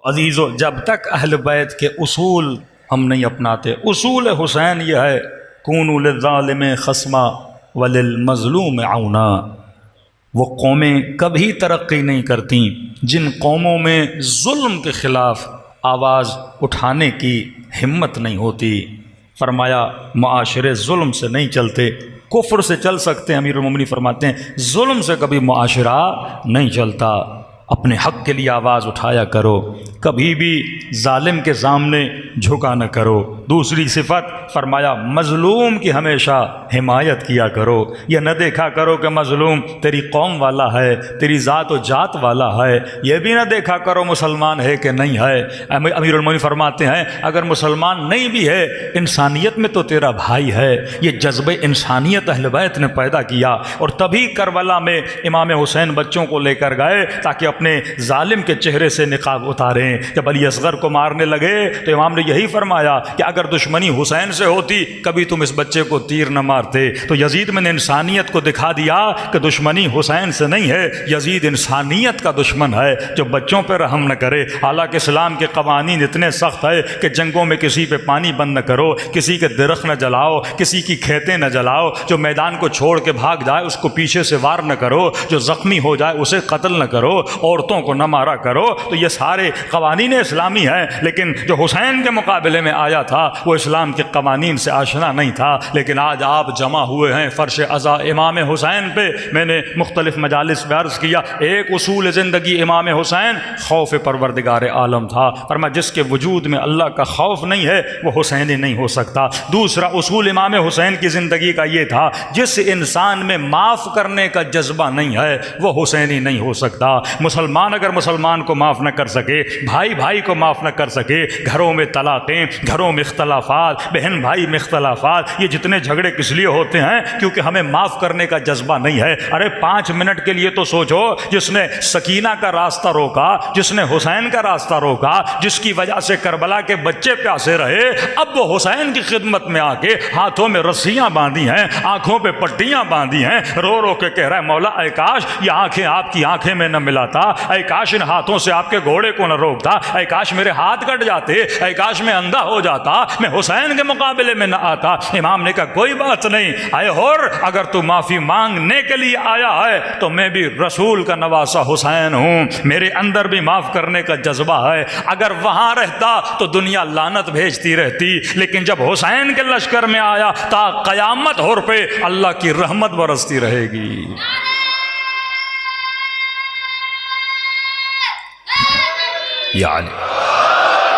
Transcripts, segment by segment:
عزیزو، جب تک اہل بیت کے اصول ہم نہیں اپناتے، اصول حسین یہ ہے کونوا للظالم خصما وللمظلوم عونا، وہ قومیں کبھی ترقی نہیں کرتیں جن قوموں میں ظلم کے خلاف آواز اٹھانے کی ہمت نہیں ہوتی۔ فرمایا معاشرے ظلم سے نہیں چلتے، کفر سے چل سکتے ہیں۔ امیر المومنین فرماتے ہیں ظلم سے کبھی معاشرہ نہیں چلتا۔ اپنے حق کے لیے آواز اٹھایا کرو، کبھی بھی ظالم کے سامنے جھکا نہ کرو۔ دوسری صفت فرمایا مظلوم کی ہمیشہ حمایت کیا کرو۔ یہ نہ دیکھا کرو کہ مظلوم تیری قوم والا ہے، تیری ذات و جات والا ہے، یہ بھی نہ دیکھا کرو مسلمان ہے کہ نہیں ہے۔ امیر المومنین فرماتے ہیں اگر مسلمان نہیں بھی ہے، انسانیت میں تو تیرا بھائی ہے۔ یہ جذبہ انسانیت اہل بیت نے پیدا کیا، اور تبھی کربلا میں امام حسین بچوں کو لے کر گئے تاکہ اپنے ظالم کے چہرے سے نقاب اتاریں۔ جب علی اصغر کو مارنے لگے تو امام نے یہی فرمایا کہ اگر دشمنی حسین سے ہوتی کبھی تم اس بچے کو تیر نہ مارتے۔ تو یزید میں نے انسانیت کو دکھا دیا کہ دشمنی حسین سے نہیں ہے، یزید انسانیت کا دشمن ہے جو بچوں پہ رحم نہ کرے۔ حالانکہ اسلام کے قوانین اتنے سخت ہے کہ جنگوں میں کسی پہ پانی بند نہ کرو، کسی کے درخت نہ جلاؤ، کسی کی کھیتیں نہ جلاؤ، جو میدان کو چھوڑ کے بھاگ جائے اس کو پیچھے سے وار نہ کرو، جو زخمی ہو جائے اسے قتل نہ کرو، عورتوں کو نہ مارا کرو۔ تو یہ سارے قوانین اسلامی ہیں، لیکن جو حسین کے مقابلے میں آیا تھا وہ اسلام کے قوانین سے آشنا نہیں تھا۔ لیکن آج آپ جمع ہوئے ہیں فرش عزا امام حسین پہ۔ میں نے مختلف مجالس میں عرض کیا ایک اصول زندگی امام حسین خوف پروردگار عالم تھا، فرمایا جس کے وجود میں اللہ کا خوف نہیں ہے وہ حسینی نہیں ہو سکتا۔ دوسرا اصول امام حسین کی زندگی کا یہ تھا جس انسان میں معاف کرنے کا جذبہ نہیں ہے وہ حسینی نہیں ہو سکتا۔ مسلمان اگر مسلمان کو معاف نہ کر سکے، بھائی بھائی کو معاف نہ کر سکے، گھروں میں طلاقیں، گھروں میں اختلافات، بہن بھائی میں اختلافات، یہ جتنے جھگڑے کس لیے ہوتے ہیں؟ کیونکہ ہمیں معاف کرنے کا جذبہ نہیں ہے۔ ارے 5 منٹ کے لیے تو سوچو، جس نے سکینہ کا راستہ روکا، جس نے حسین کا راستہ روکا، جس کی وجہ سے کربلا کے بچے پیاسے رہے، اب وہ حسین کی خدمت میں آ کے ہاتھوں میں رسیاں باندھی ہیں، آنکھوں پہ پٹیاں باندھی ہیں، رو رو کے کہہ رہا ہے مولا اے کاش یہ آنکھیں آپ کی آنکھیں میں نہ ملاتا، اے کاش ان ہاتھوں سے آپ کے گھوڑے کو نہ روکتا، اے کاش میرے ہاتھ کٹ جاتے، اے کاش میں اندھا ہو جاتا، میں حسین کے مقابلے میں نہ آتا۔ امام نے کہا کوئی بات نہیں، اے ہور اگر تو معافی مانگنے کے لیے آیا ہے تو میں بھی رسول کا نواسا حسین ہوں، میرے اندر بھی معاف کرنے کا جذبہ ہے۔ اگر وہاں رہتا تو دنیا لعنت بھیجتی رہتی، لیکن جب حسین کے لشکر میں آیا تا قیامت ہور پہ اللہ کی رحمت برستی رہے گی۔ یعنی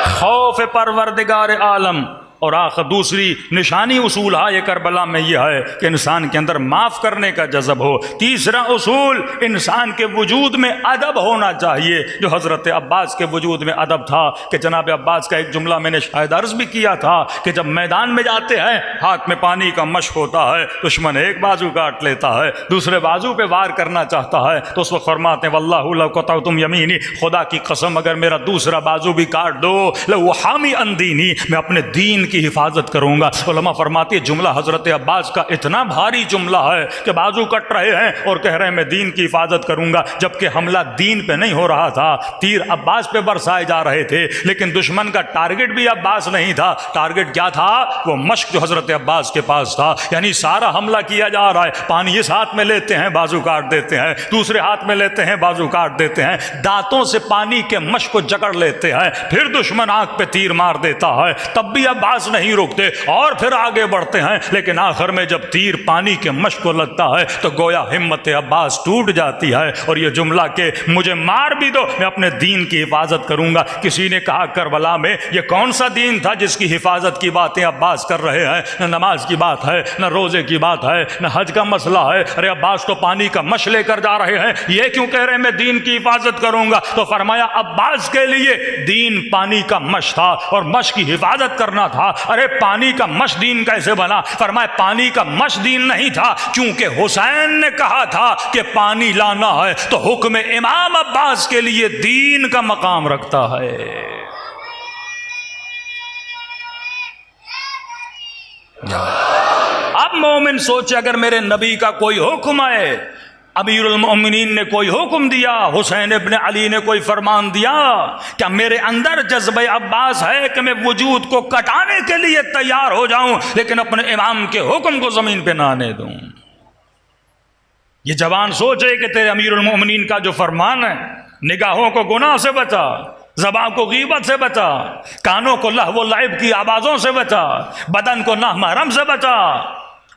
خوف پروردگار عالم۔ اور آخر دوسری نشانی اصول ہے کربلا میں یہ ہے کہ انسان کے اندر معاف کرنے کا جذب ہو۔ تیسرا اصول انسان کے وجود میں ادب ہونا چاہیے، جو حضرت عباس کے وجود میں ادب تھا کہ جناب عباس کا ایک جملہ میں نے شاید عرض بھی کیا تھا کہ جب میدان میں جاتے ہیں ہاتھ میں پانی کا مشق ہوتا ہے، دشمن ایک بازو کاٹ لیتا ہے، دوسرے بازو پہ وار کرنا چاہتا ہے تو اس وقت فرماتے ہیں واللہ لو قطعتم یمینی، خدا کی قسم اگر میرا دوسرا بازو بھی کاٹ دو لو حامی ان دینی، میں اپنے دین کی حفاظت کروں گا۔ علماء فرماتے ہیں جملہ حضرت عباس کا اتنا بھاری جملہ ہے کہ بازو کٹ رہے ہیں اور کہہ رہے ہیں میں دین کی حفاظت کروں گا، جبکہ حملہ دین پہ نہیں ہو رہا تھا، تیر عباس پہ برسائے جا رہے تھے، لیکن دشمن کا ٹارگٹ بھی عباس نہیں تھا۔ ٹارگٹ کیا تھا؟ وہ مشق جو حضرت عباس کے پاس تھا۔ یعنی سارا حملہ کیا جا رہا ہے، پانی اس ہاتھ میں لیتے ہیں بازو کاٹ دیتے ہیں، دوسرے ہاتھ میں لیتے ہیں بازو کاٹ دیتے ہیں، دانتوں سے پانی کے مشق کو جکڑ لیتے ہیں، پھر دشمن آنکھ پہ تیر مار دیتا ہے، تب بھی عباس نہیں رکتے اور پھر آگے بڑھتے ہیں، لیکن آخر میں جب تیر پانی کے مشق کو لگتا ہے تو گویا ہمت عباس ٹوٹ جاتی ہے، اور یہ جملہ کہ مجھے مار بھی دو میں اپنے دین کی حفاظت کروں گا۔ کسی نے کہا کربلا میں یہ کون سا دین تھا جس کی حفاظت کی باتیں عباس کر رہے ہیں؟ نہ نماز کی بات ہے، نہ روزے کی بات ہے، نہ حج کا مسئلہ ہے، ارے عباس تو پانی کا مشق لے کر جا رہے ہیں، یہ کیوں کہہ رہے ہیں میں دین کی حفاظت کروں گا؟ تو فرمایا عباس کے لیے دین پانی کا مشق تھا اور مشق کی حفاظت کرنا تھا۔ ارے پانی کا مشق دین کیسے بنا؟ فرمایا پانی کا مشق دین نہیں تھا، کیونکہ حسین نے کہا تھا کہ پانی لانا ہے تو حکم امام عباس کے لیے دین کا مقام رکھتا ہے۔ اب مومن سوچے اگر میرے نبی کا کوئی حکم ہے امیر المؤمنین نے کوئی حکم دیا، حسین ابن علی نے کوئی فرمان دیا، کیا میرے اندر جذبہ عباس ہے کہ میں وجود کو کٹانے کے لیے تیار ہو جاؤں لیکن اپنے امام کے حکم کو زمین پہ نہ آنے دوں؟ یہ جوان سوچے کہ تیرے امیر المؤمنین کا جو فرمان ہے، نگاہوں کو گناہ سے بچا، زبان کو غیبت سے بچا، کانوں کو لہو و لعب کی آوازوں سے بچا، بدن کو نامحرم سے بچا،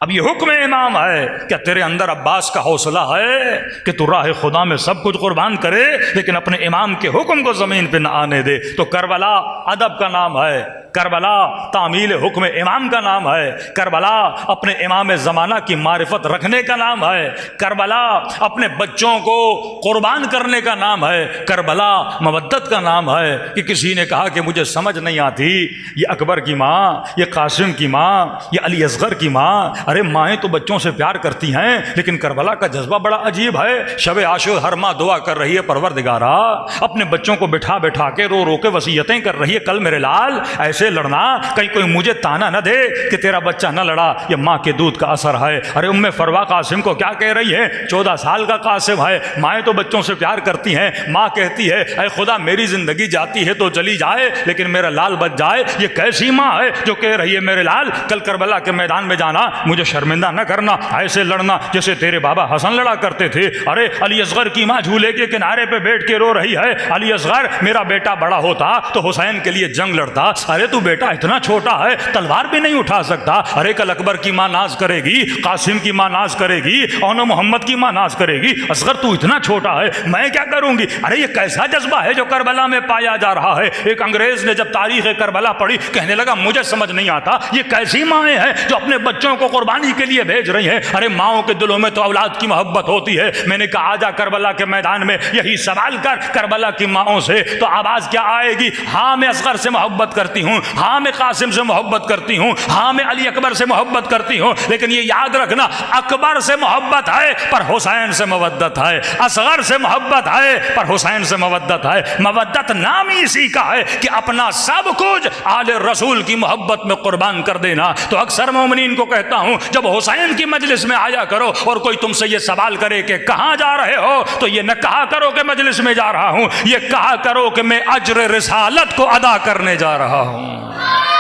اب یہ حکم امام ہے، کیا تیرے اندر عباس کا حوصلہ ہے کہ تو راہ خدا میں سب کچھ قربان کرے لیکن اپنے امام کے حکم کو زمین پہ نہ آنے دے؟ تو کربلا ادب کا نام ہے، کربلا تعمیل حکم امام کا نام ہے، کربلا اپنے امام زمانہ کی معرفت رکھنے کا نام ہے، کربلا اپنے بچوں کو قربان کرنے کا نام ہے، کربلا مودت کا نام ہے۔ کہ کسی نے کہا کہ مجھے سمجھ نہیں آتی، یہ اکبر کی ماں، یہ قاسم کی ماں، یہ علی اصغر کی ماں، ارے مائیں تو بچوں سے پیار کرتی ہیں لیکن کربلا کا جذبہ بڑا عجیب ہے۔ شب عاشور ہر ماں دعا کر رہی ہے، پروردگارا اپنے بچوں کو بٹھا بٹھا کے رو رو کے وصیتیں کر رہی ہے، کل میرے لال ایسے لڑنا، کہیں کوئی مجھے تانا نہ دے کہ تیرا بچہ نہ لڑا، یہ ماں کے دودھ کا اثر ہے۔ ارے ام فروا قاسم کو کیا کہہ رہی ہے؟ 14 سال کا قاسم ہے، مائیں تو بچوں سے پیار کرتی ہیں، ماں کہتی ہے اے خدا میری زندگی جاتی ہے تو چلی جائے لیکن میرا لال بچ جائے۔ یہ کیسی ماں ہے جو کہہ رہی ہے میرے لال کل کربلا کے میدان میں جانا، مجھے شرمندہ نہ کرنا، ایسے لڑنا جیسے تیرے بابا حسن لڑا کرتے تھے۔ ارے علی اصغر کی ماں جھولے کے کنارے پہ بیٹھ کے رو رہی ہے، علی اصغر میرا بیٹا بڑا ہوتا تو حسین کے لیے جنگ لڑتا، ارے تو بیٹا اتنا چھوٹا ہے تلوار بھی نہیں اٹھا سکتا۔ ارے کل اکبر کی ماں ناز کرے گی، قاسم کی ماں ناز کرے گی، اونو محمد کی ماں ناز کرے گی، اصغر تو اتنا چھوٹا ہے میں کیا کروں گی؟ ارے یہ کیسا جذبہ ہے جو کربلا میں پایا جا رہا ہے؟ ایک انگریز نے جب تاریخ کربلا پڑھی کہنے لگا مجھے سمجھ نہیں آتا یہ کیسی مائیں ہیں جو اپنے بچوں کو قربانی کے لیے بھیج رہی ہیں۔ ارے ماؤں کے دلوں میں تو اولاد کی محبت ہوتی ہے۔ میں نے کہا آجا کربلا کے میدان میں یہی سوال کر کربلا کی ماؤں سے، تو آواز کیا آئے گی؟ ہاں میں اصغر سے محبت کرتی ہوں، ہاں میں قاسم سے محبت کرتی ہوں، ہاں میں علی اکبر سے محبت کرتی ہوں، لیکن یہ یاد رکھنا اکبر سے محبت ہے پر حسین سے مودت ہے، اصغر سے محبت ہے پر حسین سے مودت ہے۔ مودت نام ہی اسی کا ہے کہ اپنا سب کچھ آل رسول کی محبت میں قربان کر دینا۔ تو اکثر مومنین کو کہتا ہوں جب حسین کی مجلس میں آیا کرو اور کوئی تم سے یہ سوال کرے کہ کہاں جا رہے ہو تو یہ نہ کہا کرو کہ مجلس میں جا رہا ہوں، یہ کہا کرو کہ میں اجر رسالت کو ادا کرنے جا رہا ہوں۔